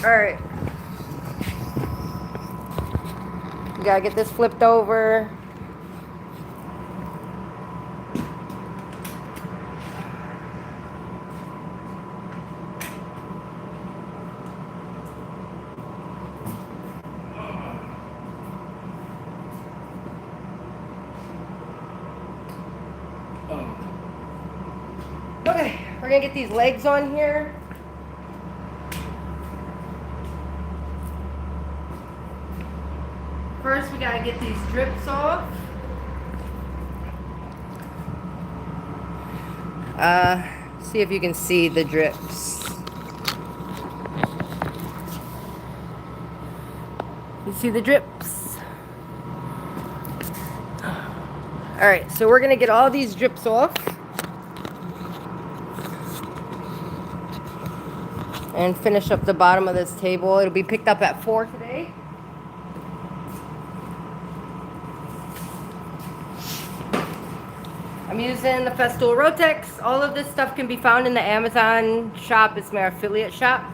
Alright. You gotta get this flipped over. Okay, we're gonna get these legs on here. First, we gotta get these drips off. See if you can see the drips. You see the drips? Alright, so we're gonna get all these drips off. And finish up the bottom of this table. It'll be picked up at 4 today. I'm using the Festool Rotex. All of this stuff can be found in the Amazon shop. It's my affiliate shop.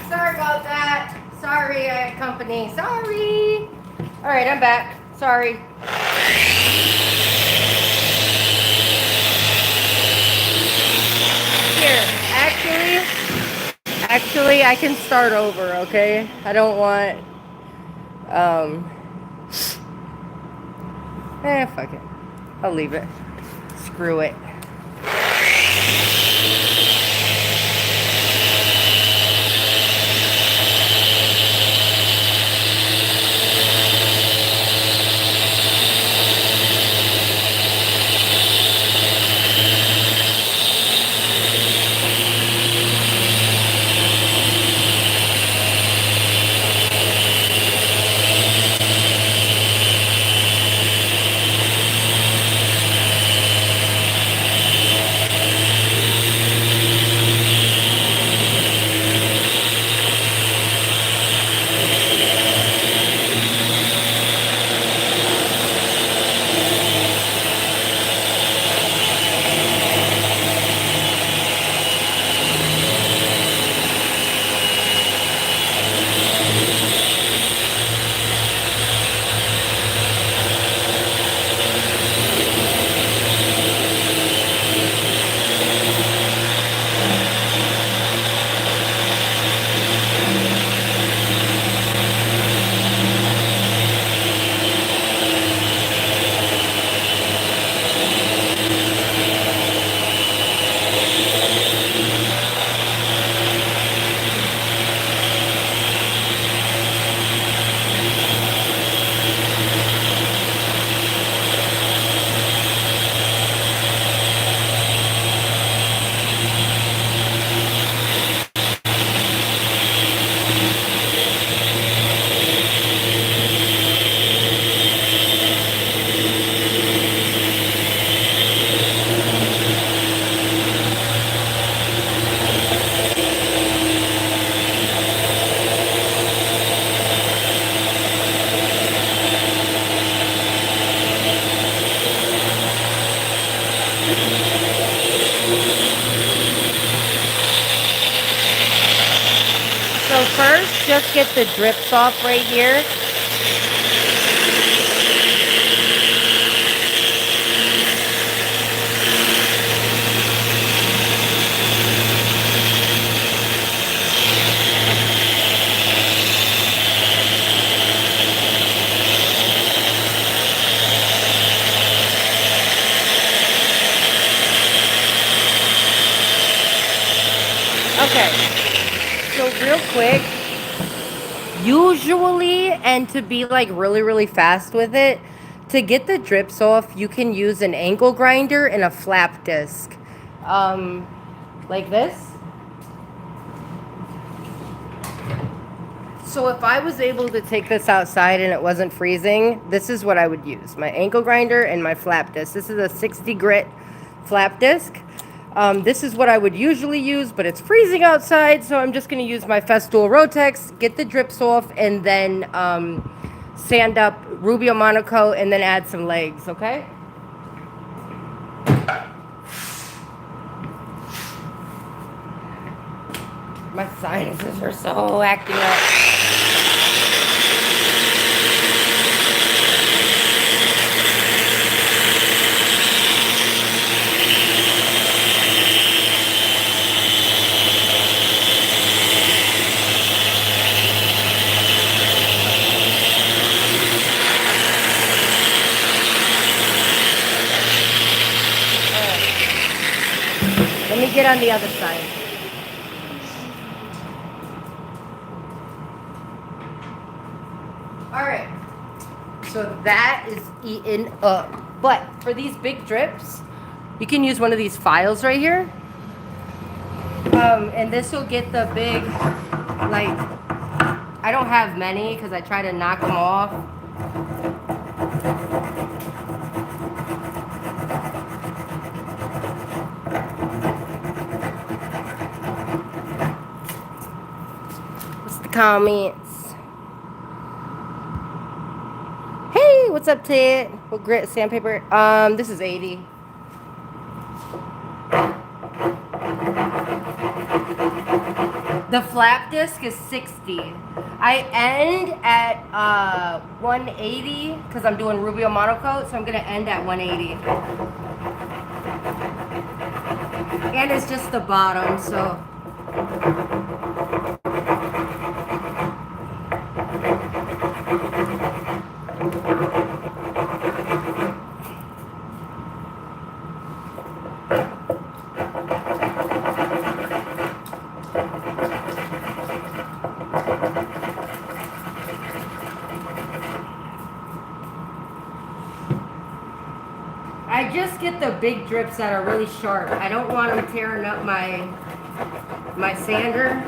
Sorry about that. Sorry, I had company. Sorry. All right, I'm back. Sorry. Here, actually, I can start over, okay? I don't want, fuck it. I'll leave it. Screw it. first, just get the drips off right here. Okay, so real quick, usually, and to be like really, really fast with it, to get the drips off, you can use an angle grinder and a flap disc. Like this. So if I was able to take this outside and it wasn't freezing, this is what I would use. My angle grinder and my flap disc. This is a 60 grit flap disc. This is what I would usually use, but it's freezing outside, so I'm just going to use my Festool Rotex, get the drips off, and then sand up Rubio Monaco, and then add some legs, okay? My sinuses are so acting up. Let me get on the other side. Alright, so that is eaten up. But for these big drips, you can use one of these files right here. And this will get the big, like, I don't have many because I try to knock them off. What's the comments? Hey, what's up, Ted? What grit sandpaper? This is 80. The flap disc is 60. I end at 180 because I'm doing Rubio Monocoat, so I'm gonna end at 180. And it's just the bottom, so. I just get the big drips that are really sharp. I don't want them tearing up my sander.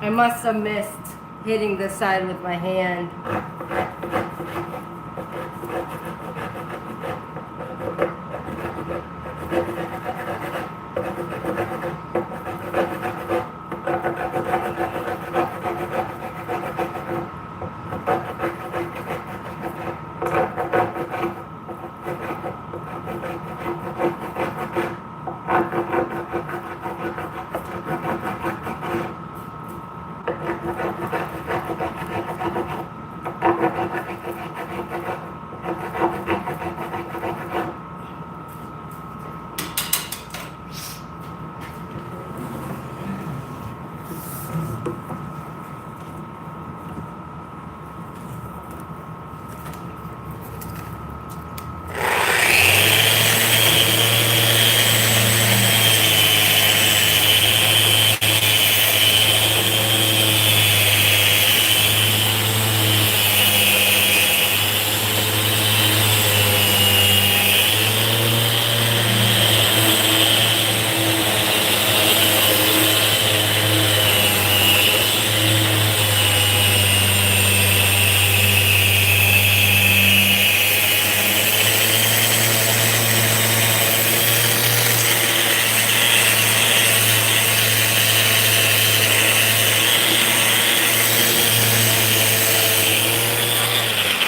I must have missed hitting this side with my hand.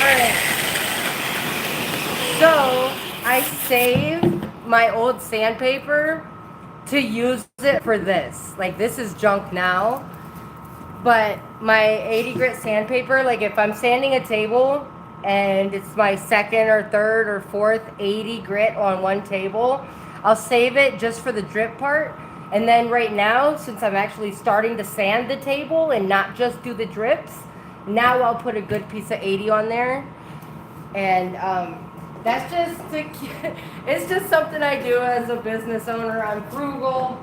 Alright. So, I saved my old sandpaper to use it for this. Like, this is junk now. But my 80 grit sandpaper, like if I'm sanding a table and it's my second or third or fourth 80 grit on one table, I'll save it just for the drip part. And then right now, since I'm actually starting to sand the table and not just do the drips, now I'll put a good piece of 80 on there. And that's just, it's just something I do as a business owner. I'm frugal.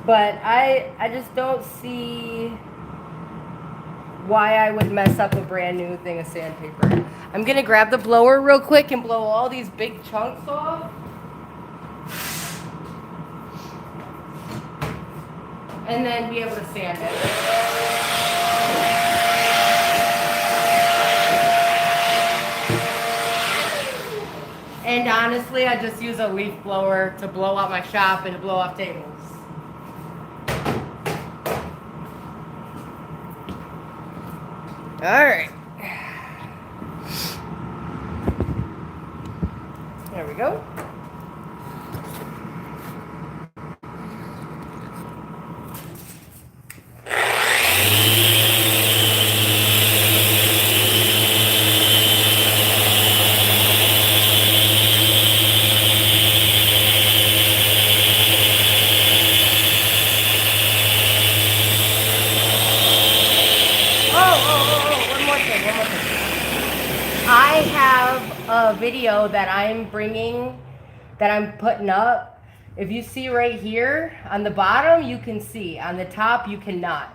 But I just don't see why I would mess up a brand new thing of sandpaper. I'm gonna grab the blower real quick and blow all these big chunks off. And then be able to sand it. And honestly, I just use a leaf blower to blow out my shop and to blow off tables. All right. There we go. I have a video that I'm putting up. If you see right here, on the bottom, you can see. On the top, you cannot.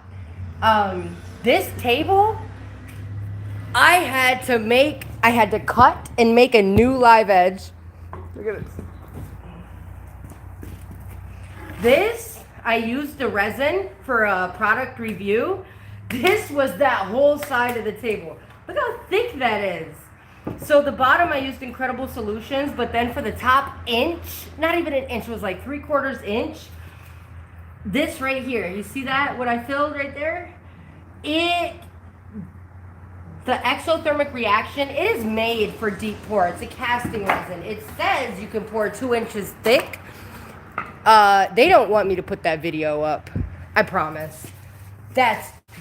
This table, I had to cut and make a new live edge. Look at this. This, I used the resin for a product review. This was that whole side of the table. Look how thick that is. So the bottom I used Incredible Solutions, but then for the top inch, not even an inch, it was like 3/4 inch. This right here, you see that, what I filled right there? The exothermic reaction, it is made for deep pour. It's a casting resin. It says you can pour 2 inches thick. They don't want me to put that video up. I promise.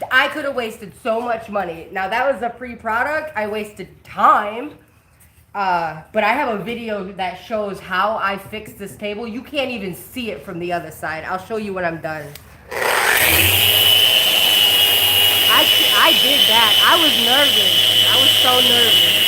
I could have wasted so much money. Now that was a free product. I wasted time. But I have a video that shows how I fixed this table. You can't even see it from the other side. I'll show you when I'm done. I did that. I was nervous. I was so nervous.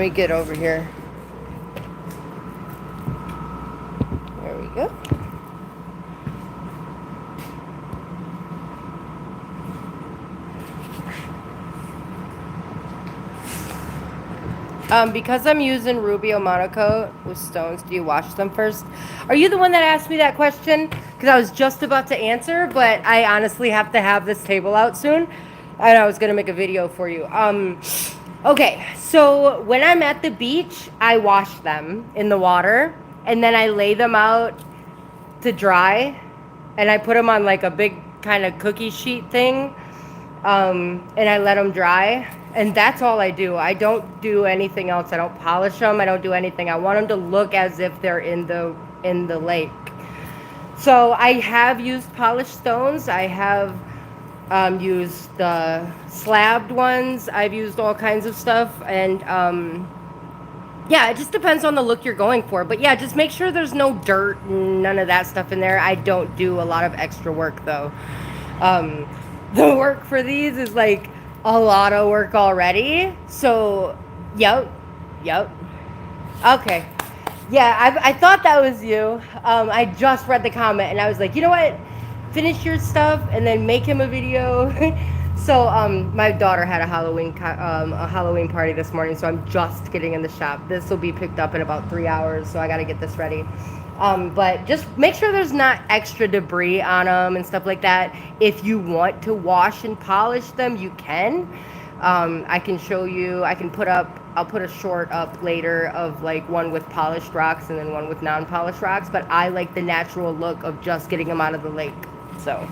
me get over here. There we go. Because I'm using Rubio Monocoat with stones, do you wash them first? Are you the one that asked me that question? Because I was just about to answer, but I honestly have to have this table out soon, and I was gonna make a video for you. Okay, so when I'm at the beach, I wash them in the water, and then I lay them out to dry, and I put them on like a big kind of cookie sheet thing, and I let them dry. And that's all I do. I don't do anything else. I don't polish them. I don't do anything. I want them to look as if they're in the lake. So I have used polished stones. I have used the slabbed ones. I've used all kinds of stuff. And yeah, it just depends on the look you're going for. But yeah, just make sure there's no dirt and none of that stuff in there. I don't do a lot of extra work though. The work for these is like a lot of work already. So, yep. Okay. Yeah, I thought that was you. I just read the comment and I was like, you know what? Finish your stuff and then make him a video. So, my daughter had a Halloween party this morning, so I'm just getting in the shop. This will be picked up in about 3 hours, so I got to get this ready. But just make sure there's not extra debris on them and stuff like that. If you want to wash and polish them, you can. I can show you. I'll put a short up later of like one with polished rocks and then one with non-polished rocks. But I like the natural look of just getting them out of the lake. So.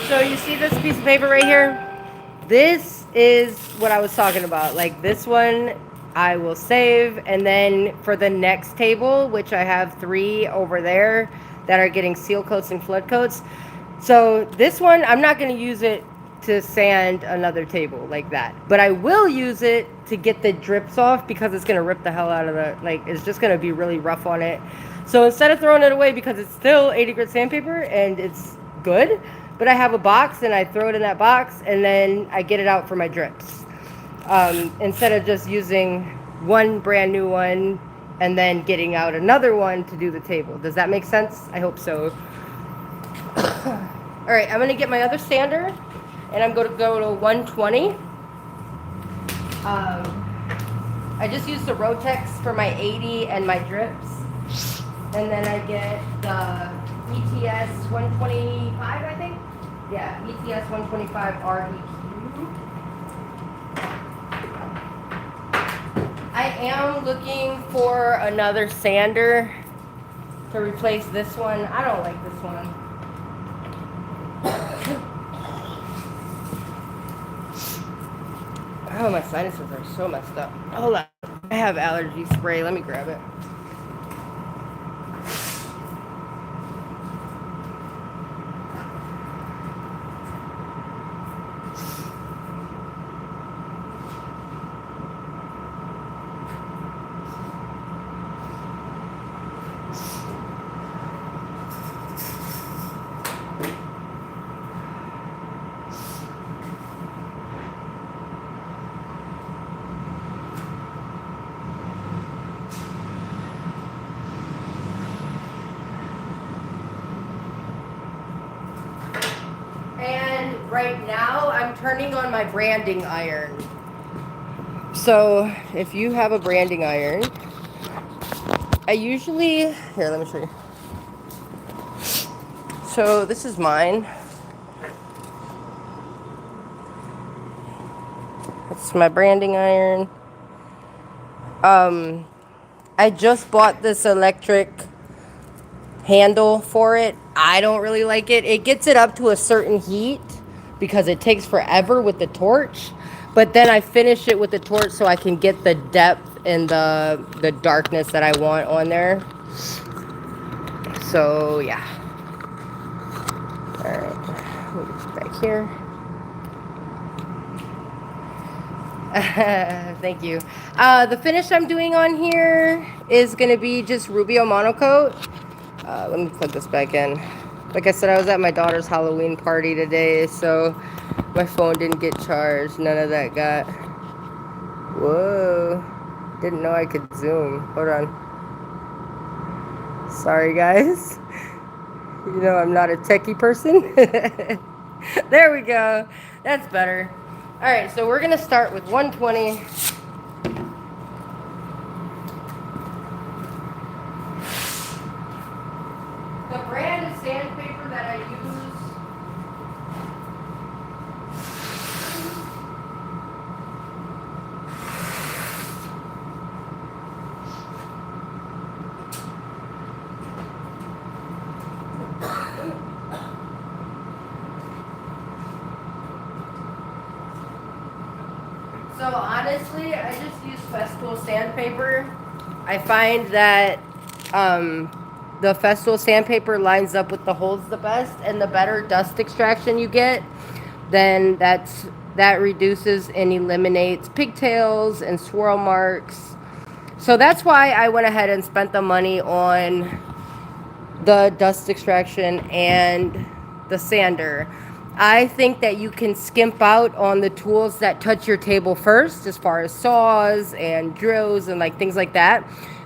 So you see this piece of paper right here? This is what I was talking about. Like this one I will save, and then for the next table, which I have 3 over there that are getting seal coats and flood coats. So this one, I'm not going to use it to sand another table like that. But I will use it to get the drips off because it's going to rip the hell out of the, like, it's just going to be really rough on it. So instead of throwing it away because it's still 80 grit sandpaper and it's good, but I have a box and I throw it in that box and then I get it out for my drips. Instead of just using one brand new one and then getting out another one to do the table. Does that make sense? I hope so. All right, I'm gonna get my other sander and I'm gonna go to 120. I just use the Rotex for my 80 and my drips. And then I get the ETS 125, I think. Yeah, ETS 125 RDQ. I am looking for another sander to replace this one. I don't like this one. Oh, my sinuses are so messed up. Hold on. I have allergy spray. Let me grab it. Right now, I'm turning on my branding iron. So, if you have a branding iron, I usually... Here, let me show you. So, this is mine. It's my branding iron. I just bought this electric handle for it. I don't really like it. It gets it up to a certain heat because it takes forever with the torch, but then I finish it with the torch so I can get the depth and the darkness that I want on there. So yeah. All right, move this back here. Thank you. The finish I'm doing on here is gonna be just Rubio monocoat. Let me plug this back in. Like I said, I was at my daughter's Halloween party today, so my phone didn't get charged. None of that got... Whoa. Didn't know I could zoom. Hold on. Sorry, guys. You know I'm not a techie person. There we go. That's better. All right, so we're going to start with 120. The brand of sandpaper that I use So honestly, I just use Festool sandpaper. I find that the Festool sandpaper lines up with the holes the best, and the better dust extraction you get, then that reduces and eliminates pigtails and swirl marks. So that's why I went ahead and spent the money on the dust extraction and the sander. I think that you can skimp out on the tools that touch your table first, as far as saws and drills and like things like that.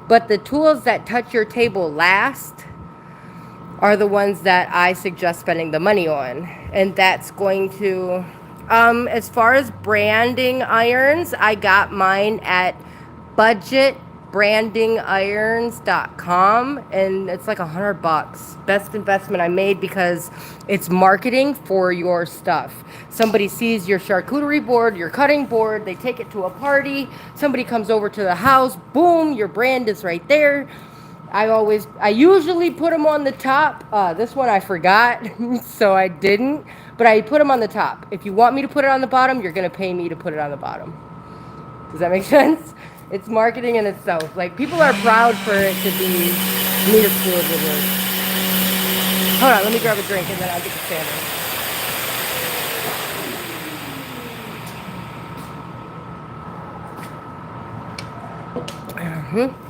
But the tools that touch your table last are the ones that I suggest spending the money on. And that's going to, as far as branding irons, I got mine at budgetbrandingisrons.com, and it's like $100. Best investment I made because it's marketing for your stuff. Somebody sees your charcuterie board, your cutting board, they take it to a party, somebody comes over to the house, boom, your brand is right there. I usually put them on the top. This one I forgot, so I didn't. but I put them on the top. If you want me to put it on the bottom, you're gonna pay me to put it on the bottom. Does that make sense? It's marketing in itself. Like, people are proud for it to be meter fluid would work. Hold on, let me grab a drink and then I'll get the sandwich. Mm-hmm.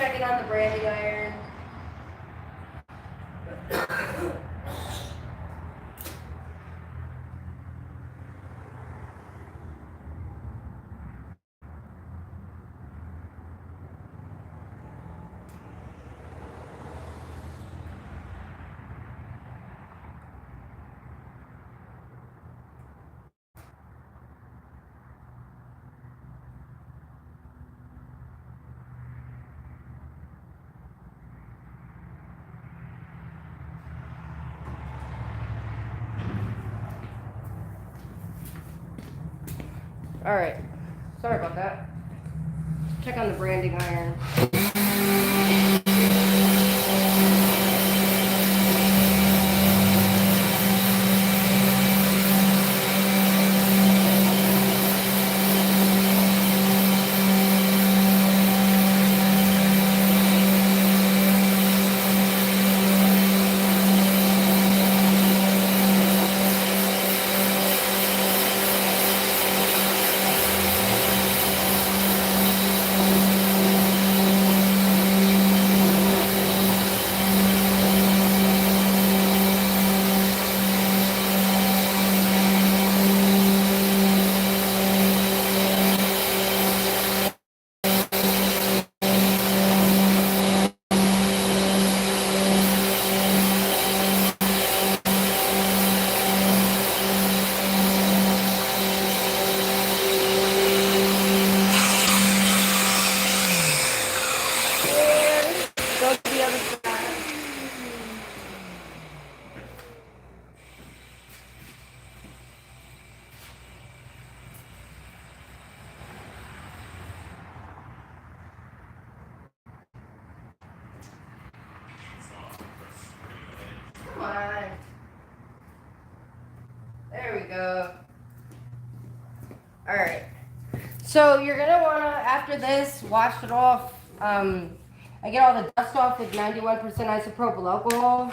checking on the branding iron. All right, sorry about that. Check on the branding iron. Go to the other side. Come on. There we go. All right. So you're gonna wanna, after this, wash it off. I get all the dust off with 91% isopropyl alcohol.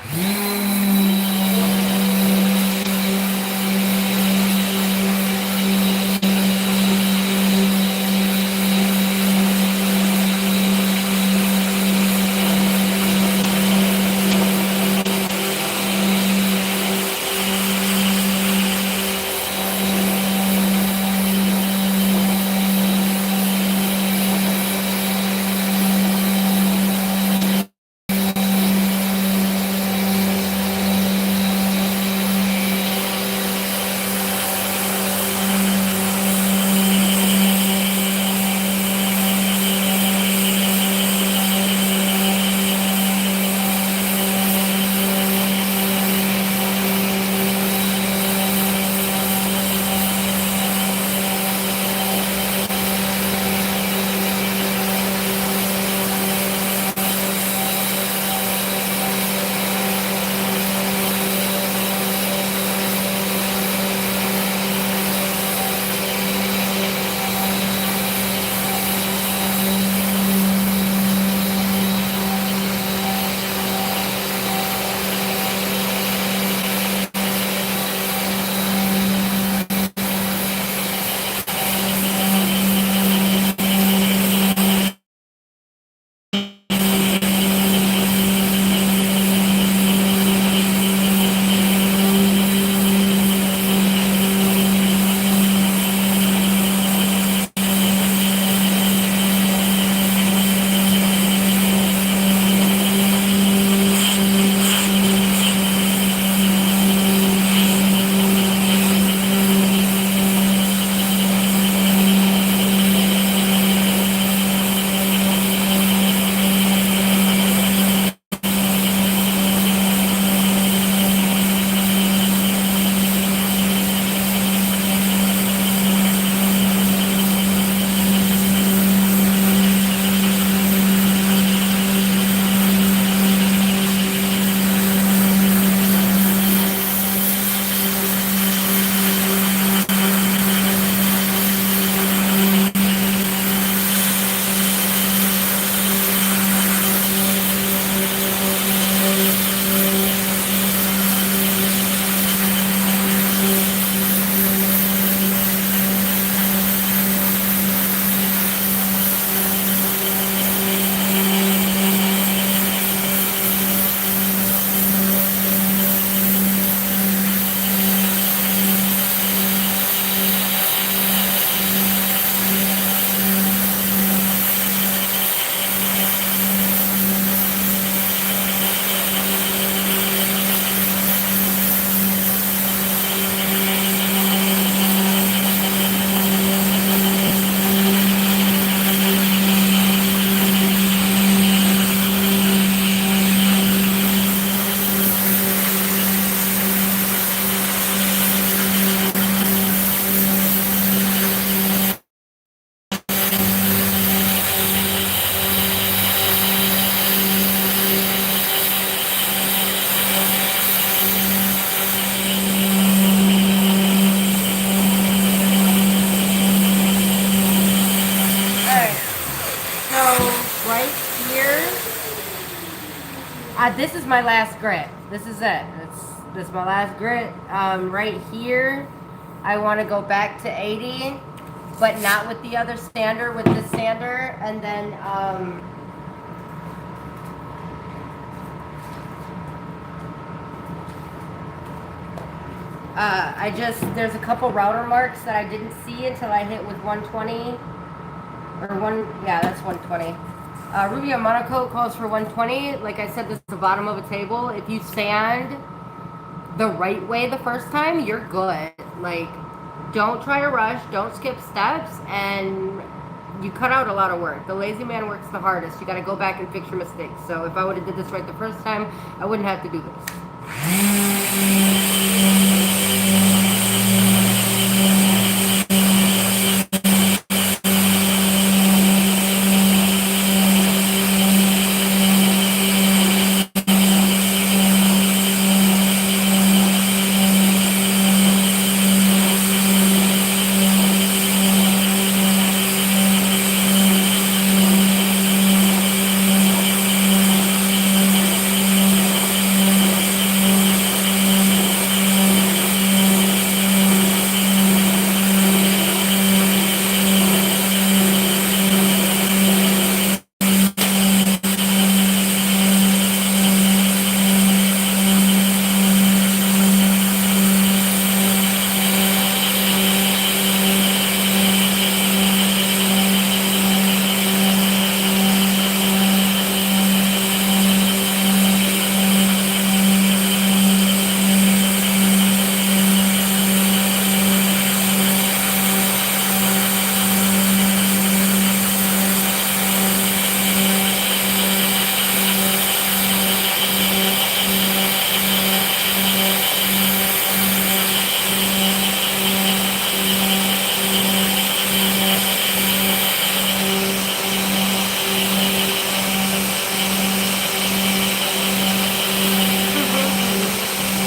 This is my last grit. This is it. This is my last grit. Right here, I want to go back to 80, but not with the other sander, with this sander. And then there's a couple router marks that I didn't see until I hit with 120. Yeah, that's 120. Rubio Monocoat calls for 120. Like I said, this is the bottom of a table. If you sand the right way the first time, you're good. Like, don't try to rush, don't skip steps, and you cut out a lot of work. The lazy man works the hardest. You got to go back and fix your mistakes. So if I would have did this right the first time, I wouldn't have to do this.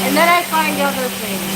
And then I find other things.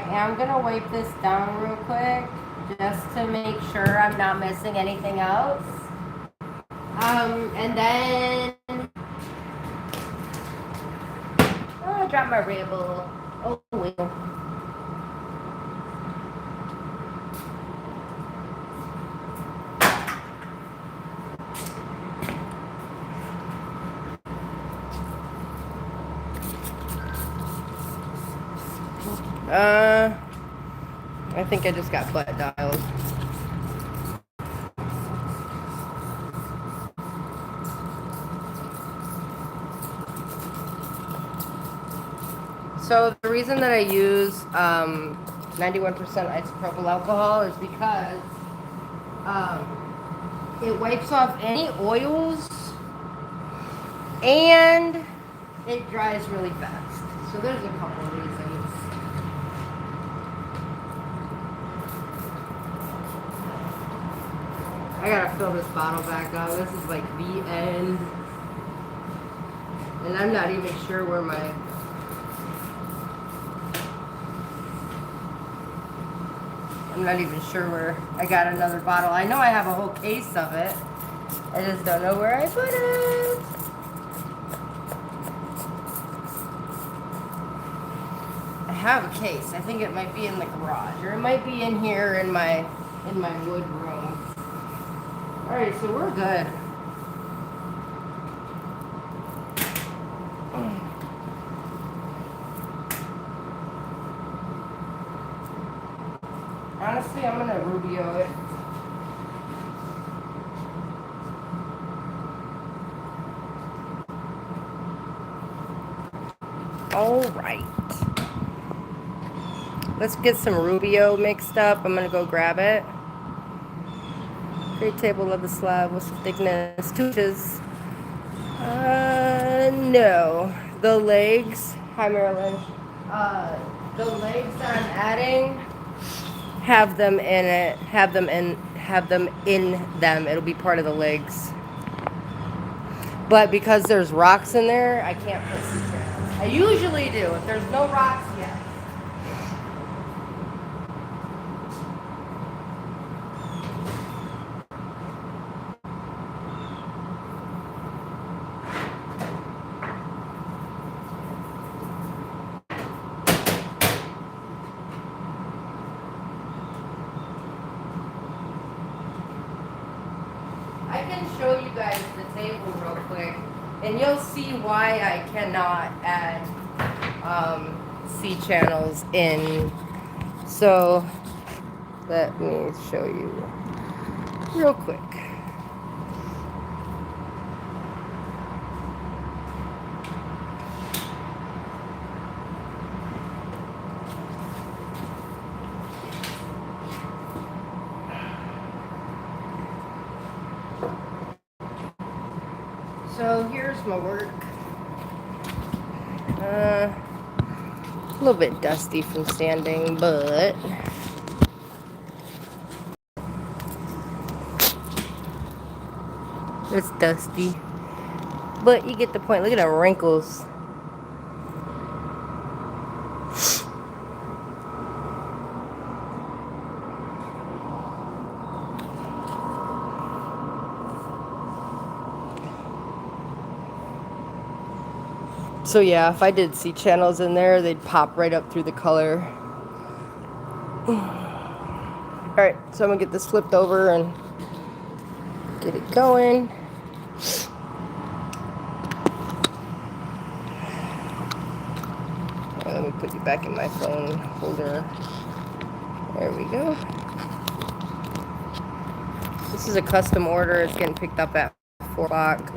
I'm gonna wipe this down real quick just to make sure I'm not missing anything else. And then I dropped my ramble. Oh well. I think I just got butt dialed. So the reason that I use 91% isopropyl alcohol is because it wipes off any oils and it dries really fast. So there's a couple of reasons. I gotta fill this bottle back up. This is like the end. And I'm not even sure where I'm not even sure where I got another bottle. I know I have a whole case of it. I just don't know where I put it. I have a case. I think it might be in the garage, or it might be in here in my wood room. All right, so we're good. I'm gonna Rubio it. All right. Let's get some Rubio mixed up. I'm gonna go grab it. Great table of the slab. What's the thickness? 2 inches. No. The legs. Hi, Marilyn. The legs that I'm adding, have them in it. Have them in them. It'll be part of the legs. But because there's rocks in there, I can't put C-channels. I usually do. If there's no rocks, yeah. I can show you guys the table real quick, and you'll see why I cannot add C-channels in. So let me show you real quick. So here's my work. A little bit dusty from sanding, but it's dusty. But you get the point. Look at the wrinkles. So yeah, if I did C-channels in there, they'd pop right up through the color. Alright, so I'm going to get this flipped over and get it going. Let me put you back in my phone holder. There we go. This is a custom order. It's getting picked up at 4 o'clock.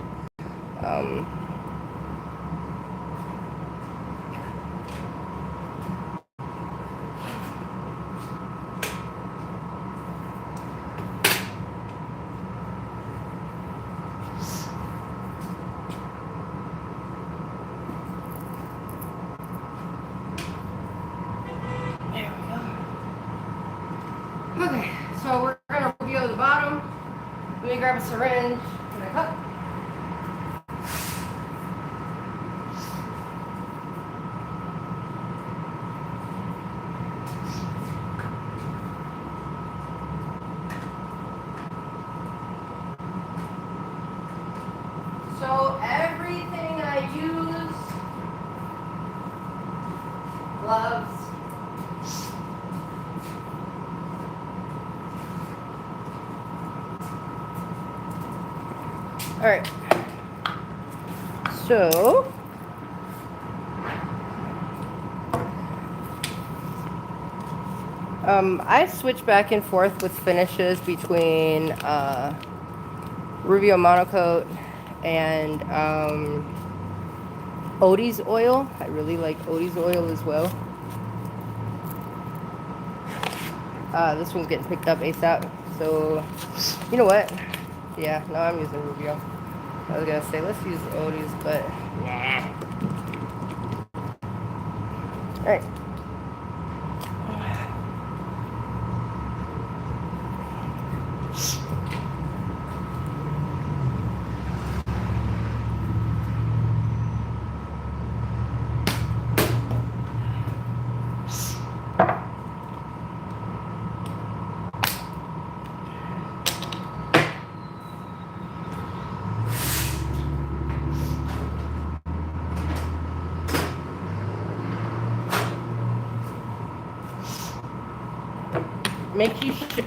Okay, so we're gonna Rubio the bottom. Let me grab a syringe and a cup. So everything I use, gloves. All right, so I switch back and forth with finishes between Rubio Monocoat and Odie's oil. I really like Odie's oil as well. This one's getting picked up ASAP, so you know what? Yeah, no, I'm using Rubio. I was gonna say let's use Odie's, but nah. Alright.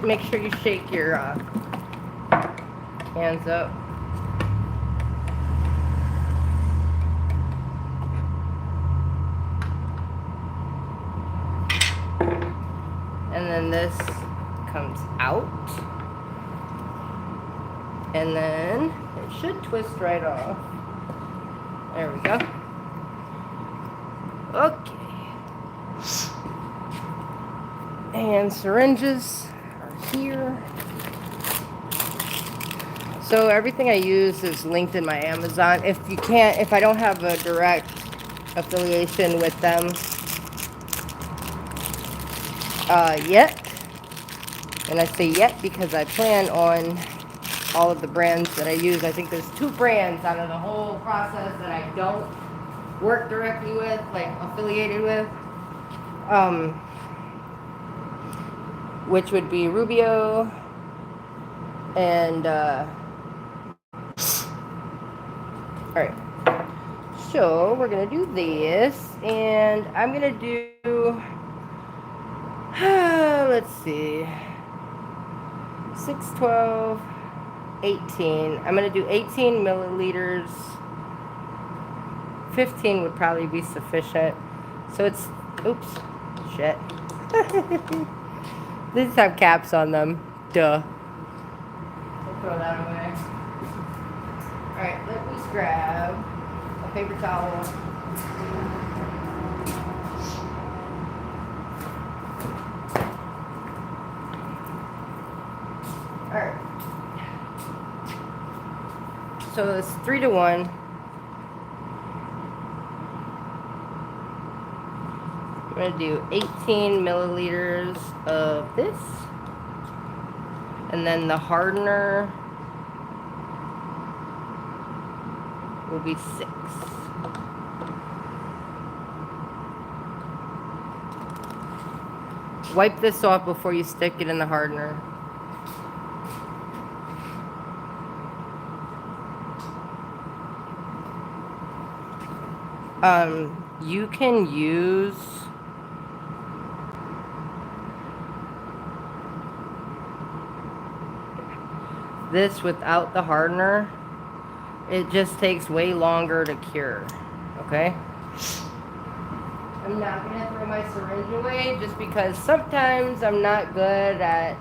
Make sure you shake your hands up. And then this comes out. And then it should twist right off. There we go. Okay. And syringes are here. So everything I use is linked in my Amazon. If I don't have a direct affiliation with them yet, and I say yet because I plan on all of the brands that I use. I think there's 2 brands out of the whole process that I don't work directly with, like affiliated with, which would be Rubio and alright, so we're gonna do this, and I'm gonna do let's see, 6, 12, 18. I'm gonna do 18 milliliters. 15 would probably be sufficient. So it's, oops, shit. These have caps on them. Duh. We'll throw that away. Alright, let me grab a paper towel. Alright. So it's 3 to 1. I'm going to do 18 milliliters of this. And then the hardener will be 6. Wipe this off before you stick it in the hardener. You can use this without the hardener. It just takes way longer to cure. Okay? I'm not gonna throw my syringe away just because sometimes I'm not good at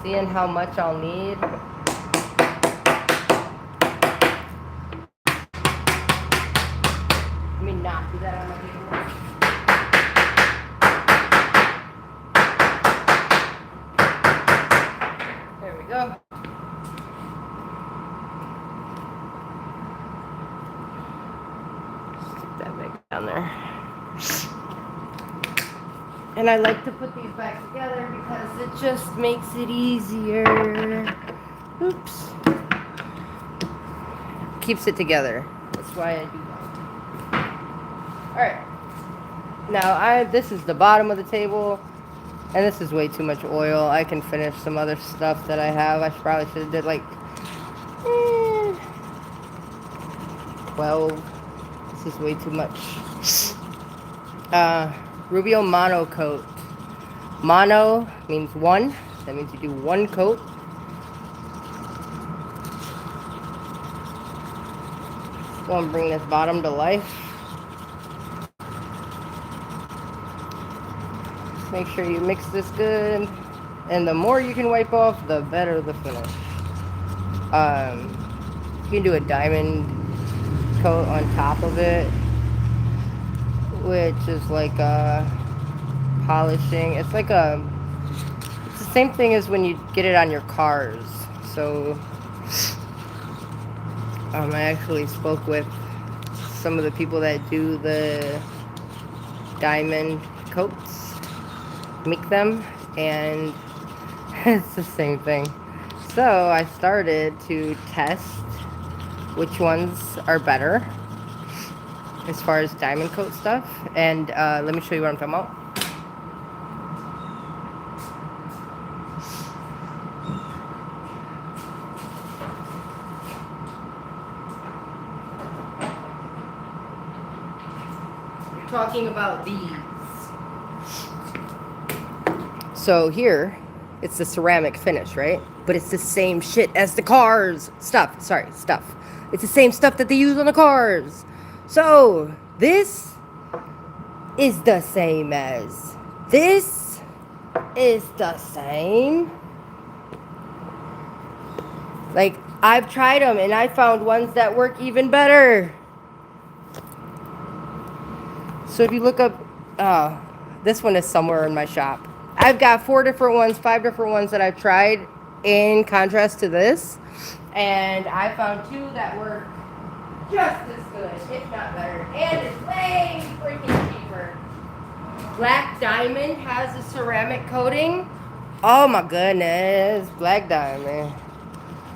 seeing how much I'll need. Let me not do that on my table. There we go. Stick that back down there. And I like to put these back together because it just makes it easier. Oops. Keeps it together. That's why I do that. Alright. Now, this is the bottom of the table. And this is way too much oil. I can finish some other stuff that I have. I probably should have did like 12. This is way too much. Rubio mono coat. Mono means 1. That means you do 1 coat. Just go and bring this bottom to life. Just make sure you mix this good. And the more you can wipe off, the better the finish. You can do a diamond coat on top of it, which is like polishing. It's like it's the same thing as when you get it on your cars. So I actually spoke with some of the people that do the diamond coats, make them, and it's the same thing. So I started to test which ones are better as far as diamond coat stuff, and let me show you what I'm talking about. We're talking about these. So here, it's the ceramic finish, right? But it's the same shit as the cars stuff. Sorry, stuff. It's the same stuff that they use on the cars. So, this is the same as this. is the same. Like, I've tried them and I found ones that work even better. So if you look up, this one is somewhere in my shop. I've got 4 different ones, 5 different ones that I've tried in contrast to this. And I found 2 that work just as good, if not better. And it's way freaking cheaper. Black Diamond has a ceramic coating. Oh my goodness, Black Diamond.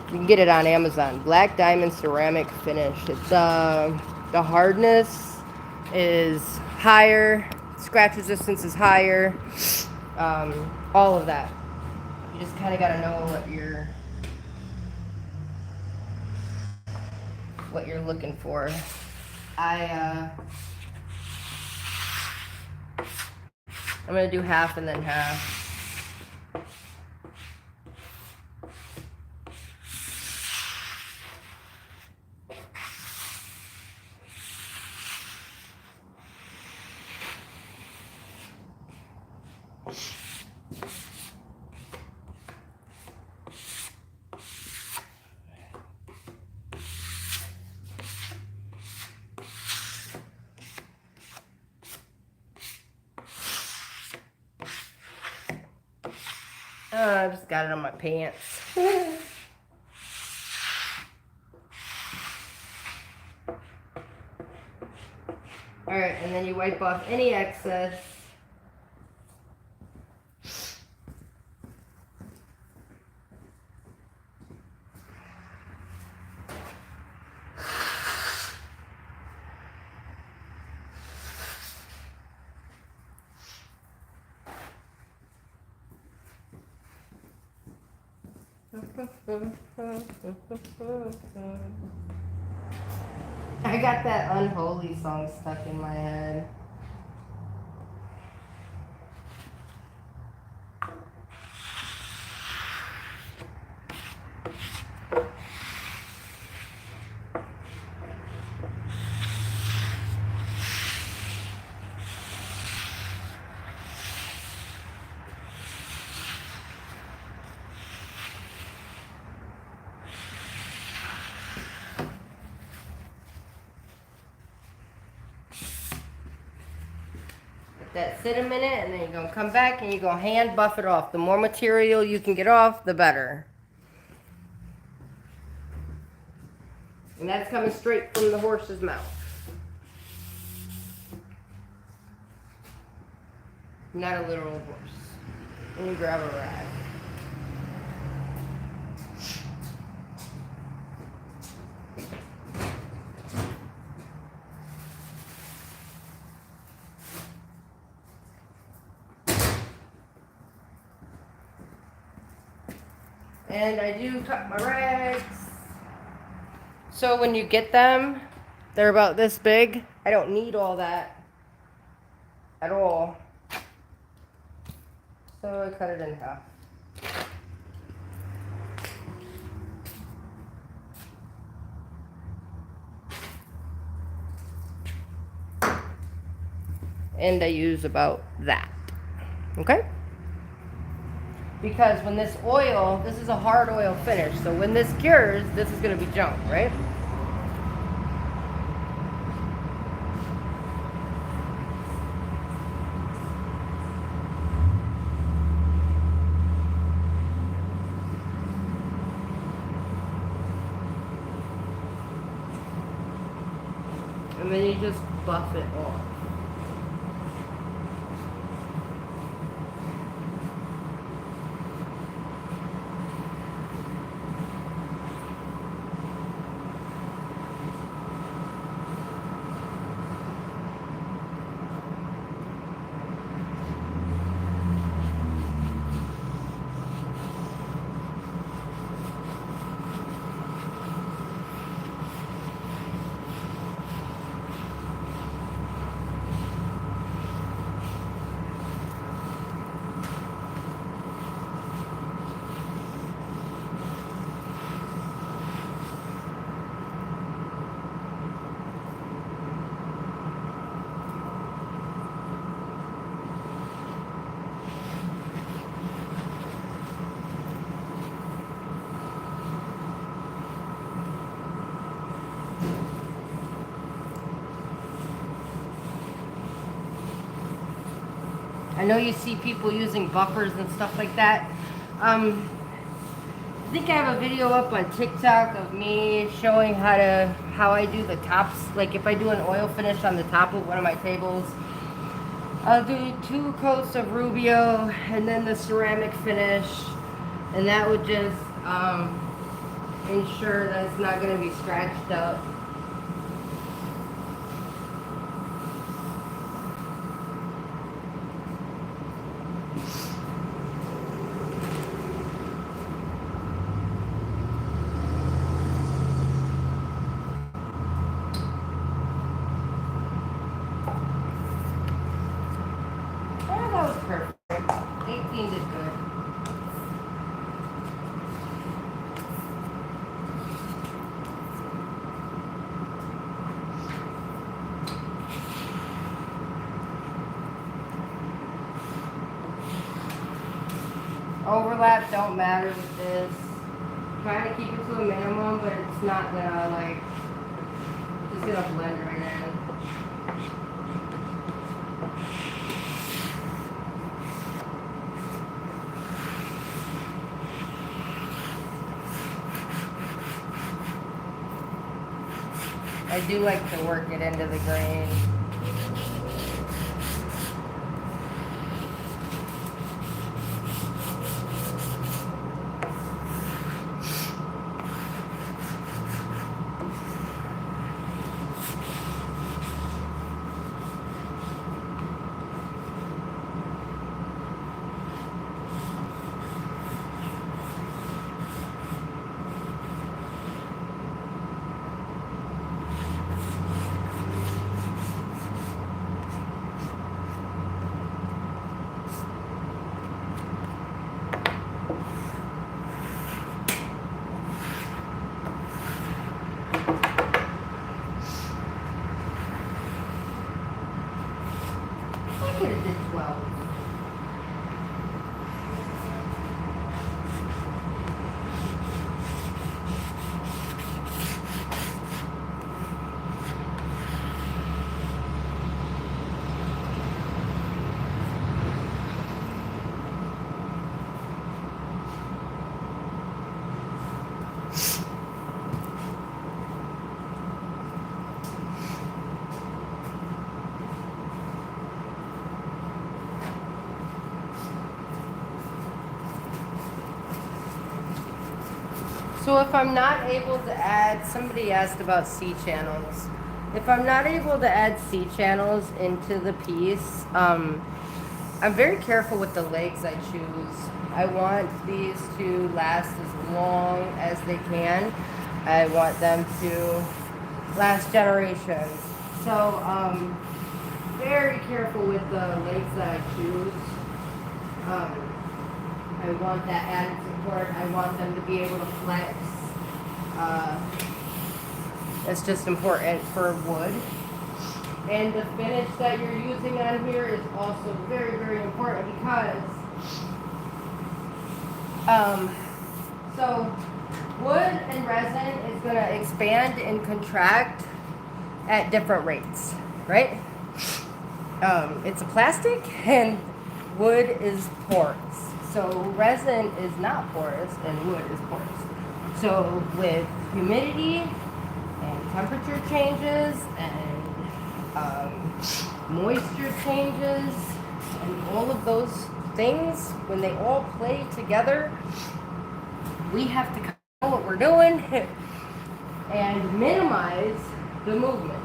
You can get it on Amazon. Black Diamond ceramic finish. It's the hardness is higher, scratch resistance is higher, all of that. You just kind of got to know what you're looking for. I'm gonna do half and then half. I just got it on my pants. Alright, and then you wipe off any excess. I got that Unholy song stuck in my head. That sit a minute and then you're going to come back and you're going to hand buff it off. The more material you can get off, the better. And that's coming straight from the horse's mouth. Not a literal horse. And you grab a rag. And I do cut my rags. So when you get them, they're about this big. I don't need all that at all. So I cut it in half. And I use about that. Okay? Because when this oil, this is a hard oil finish, so when this cures, this is going to be junk, right? And then you just buff it off. I know you see people using buffers and stuff like that. I think I have a video up on TikTok of me showing how I do the tops. Like if I do an oil finish on the top of one of my tables, I'll do 2 coats of Rubio and then the ceramic finish, and that would just ensure that it's not going to be scratched up. That was perfect. 18 did good. Overlap don't matter with this. Try to keep it to a minimum, but it's not gonna like, just gonna blend right in. I do like to work it into the grain. I could have did 12. So if I'm not able to add, somebody asked about C channels. If I'm not able to add C channels into the piece, I'm very careful with the legs I choose. I want these to last as long as they can. I want them to last generations. So very careful with the legs that I choose. I want that added support. I want them to be able to flex. That's just important for wood. And the finish that you're using on here is also very, very important because so wood and resin is going to expand and contract at different rates, right? It's a plastic and wood is porous. So resin is not porous and wood is porous. So with humidity and temperature changes and moisture changes and all of those things, when they all play together, we have to know what we're doing and minimize the movement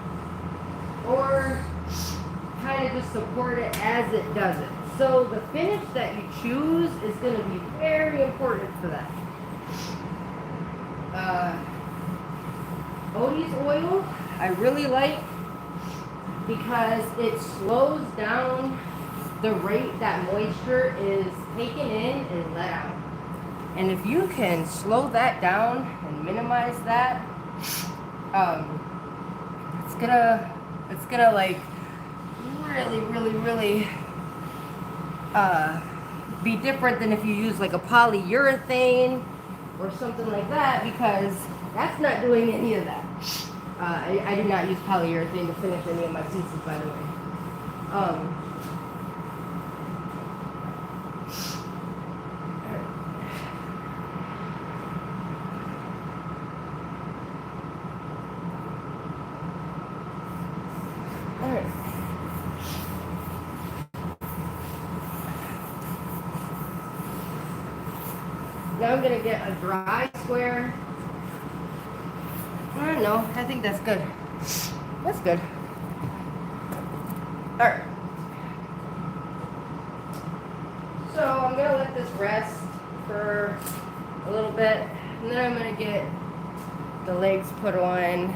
or kind of just support it as it does it. So the finish that you choose is going to be very important for that. Odie's oil, I really like because it slows down the rate that moisture is taken in and let out. And if you can slow that down and minimize that, it's gonna like really be different than if you use like a polyurethane or something like that, because that's not doing any of that. I did not use polyurethane to finish any of my pieces, by the way. Now I'm gonna get a dry square. I don't know. I think that's good. That's good. All right. So I'm gonna let this rest for a little bit, and then I'm gonna get the legs put on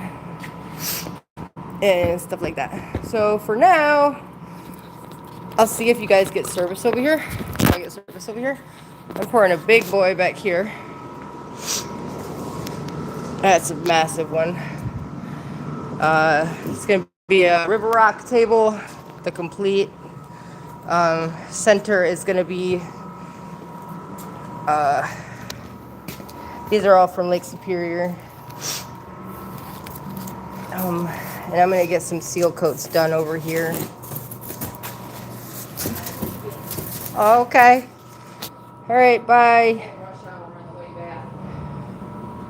and stuff like that. So for now, I'll see if you guys get service over here. I get service over here. I'm pouring a big boy back here. That's a massive one. It's gonna be a river rock table, the complete. Center is gonna be. These are all from Lake Superior. And I'm gonna get some seal coats done over here. Okay. All right, bye.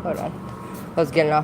Hold on. I was getting off